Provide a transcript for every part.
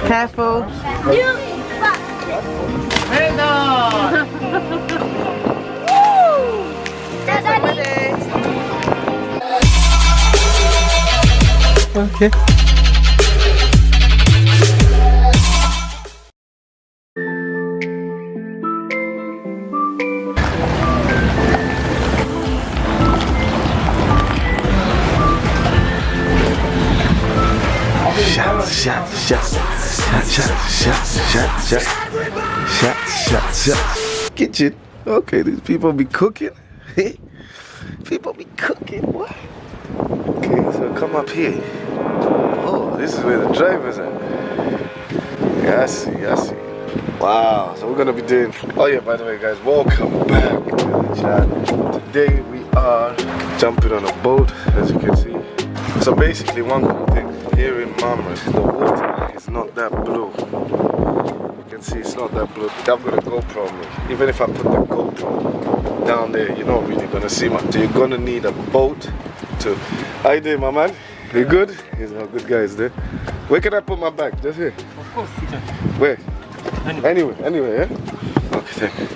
Careful. Okay. Shot. Kitchen. Okay, these people be cooking. People be cooking. What? Okay, so come up here. Oh, this is where the drivers are. Yeah, I see. Wow, so we're gonna be doing. Oh yeah, by the way, guys, welcome back to the channel. Today we are jumping on a boat, as you can see. So basically, one cool thing here in Marmaris, the water is not that blue. You can see it's not that blue. I've got a GoPro on me. Even if I put the GoPro down there, you're not really gonna see much. So you're gonna need a boat to. How you doing, my man? You good? He's a good guy, is there? Where can I put my bag? Just here. Of course, you can. Where? Anyway, yeah? Okay, thank you.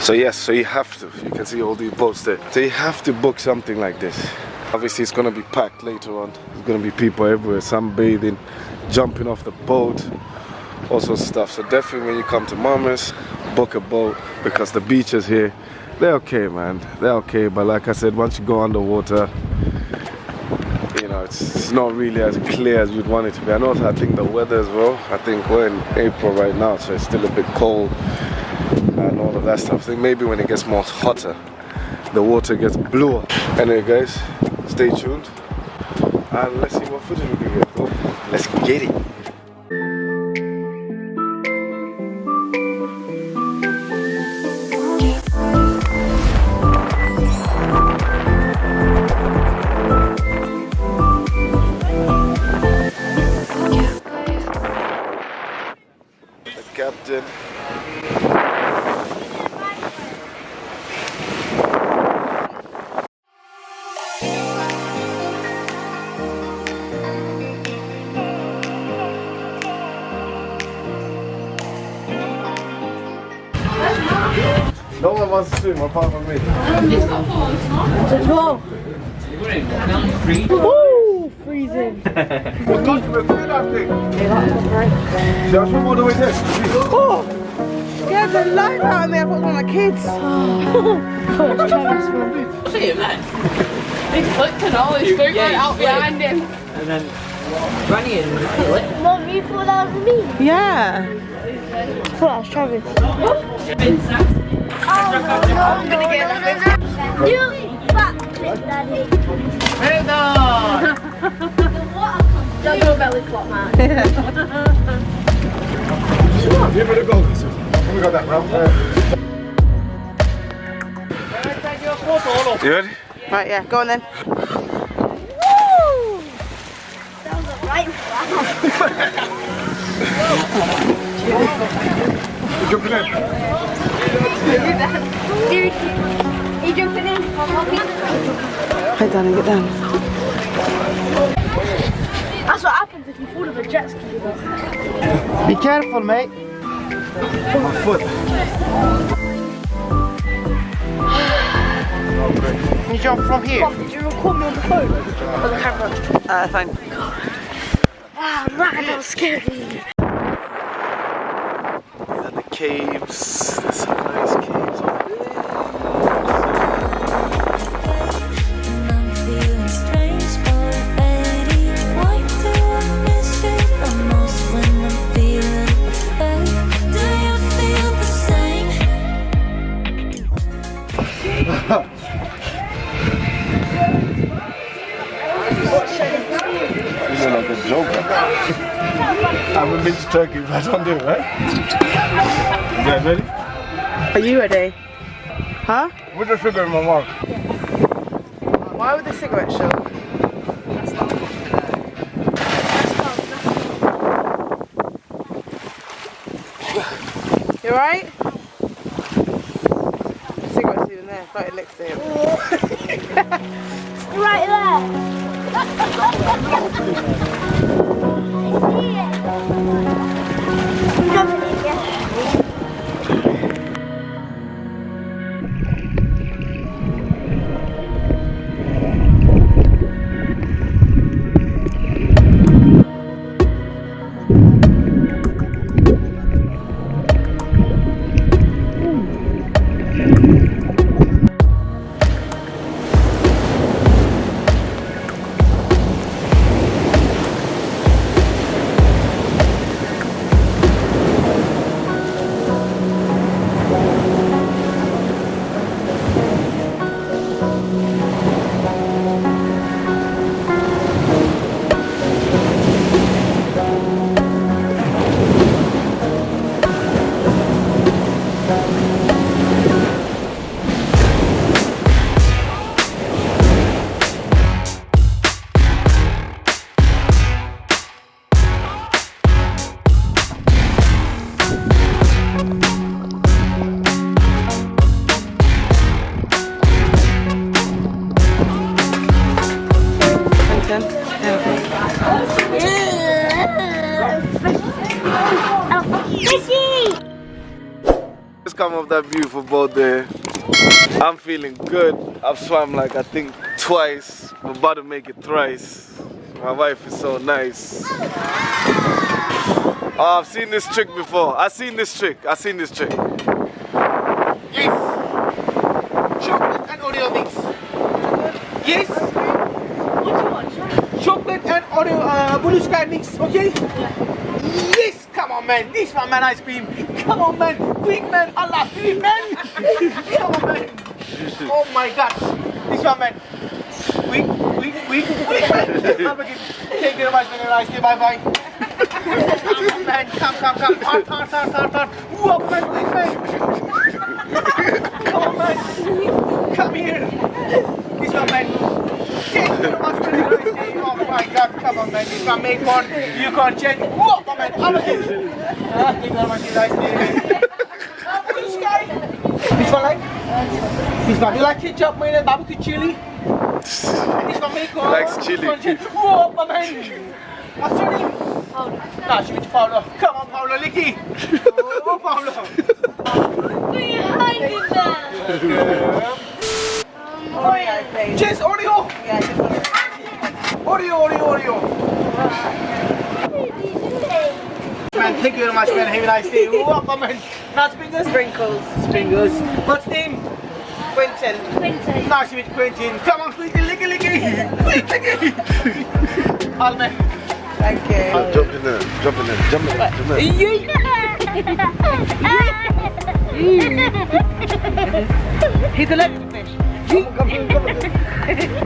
So yes, so you have to. You can see all these boats there. So you have to book something like this. Obviously it's gonna be packed later on. There's gonna be people everywhere, sunbathing, jumping off the boat, all sorts of stuff. So definitely when you come to Marmaris, book a boat because the beaches here, they're okay, man. They're okay, but like I said, once you go underwater, you know, it's not really as clear as you'd want it to be. And also I think the weather as well. I think we're in April right now, so it's still a bit cold and all of that stuff. I think maybe when it gets more hotter, the water gets bluer. Anyway guys, stay tuned and let's see what footage we can get. Oh, let's get it. The captain. No one wants to swim apart from me. Woo! Freezing. We're good that thing. Just from all the way there. Oh! Yeah, there's a light out in there. I thought it was one of my kids. See him then? He slipped and all, he threw right out behind him. And then Granny and Mum, you thought that was me? Yeah. I thought that was Travis. I'm gonna get that. You back, Daddy. Don't do a belly flop, man. You better go. We got that round. You ready? Right, yeah, go on then. Woo! That was a right flap. You jumping in? Dude, are you jumping in? Head down and get down. That's what happens if you fall off a jet ski. Be careful, mate. My foot. Can you jump from here? Mum, did you record me on the phone? On the camera? Fine. Ah, man, that was scary. And the caves. There's some nice caves over there. Feeling like a joker. I haven't been to Turkey, but I don't do it, right? You guys ready? Are you ready? Huh? Put the sugar in my mouth. Why would the cigarette show? You alright? The cigarette's even there, right next to him. Right there. Just come off that beautiful boat there. I'm feeling good. I've swam like I think twice. I'm about to make it thrice. My wife is so nice. Oh, I've seen this trick before. I've seen this trick. Yes. Chocolate and Oreo mix. Yes. What do you want? Chocolate and Oreo blue sky mix. Okay. Yes. Come on, man. This one, man. Ice cream. Come on, man. Quick, man. Allah, quick, man. Come on, man. Oh my God. This one, man. Quick, man. Thank you very much, man. Ice cream. Bye, bye. Come on, man. Come. Turn. Whoa, man. Quick, man. Come on, man. Come here. This one, man. Thank you very much, man. Oh my God. Come on, man. This one, make one. You can't change. Whoa, man. I'm okay. Thank you very much, nice day. Blue sky. This one, like? This one. You like ketchup, mayonnaise, barbecue chili? This one, make one. Likes chili. Whoa, my man. What's your name? Paolo. Nah, she means Paolo. Come on, Paolo, Licky. Oh, Paolo. Behind him there. Oreo. Just Oreo. Yeah, just Oreo. Man, thank you very much, man. Have a nice day. Oh, my man. Not sprinkles? Sprinkles. What's name? Quentin. Quentin. Nah, she means Quentin. Come on, Quentin, licky. Quick, licky. All man. Thank you. Jump in there. He's allergic to fish. Come on.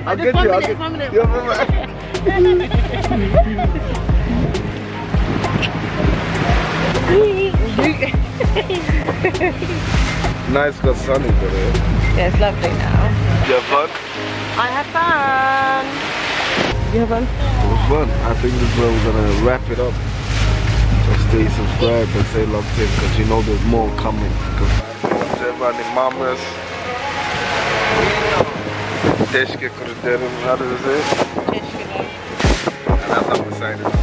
I'll get you. Nice got sunny today. Yeah, it's lovely now. You have fun? I had fun. You have fun? It was fun. I think this is where we're gonna wrap it up. So stay subscribed and say love to because you know there's more coming. Love to everyone in Marmaris. Teşekkür ederim. How does it say? And I'm beside it.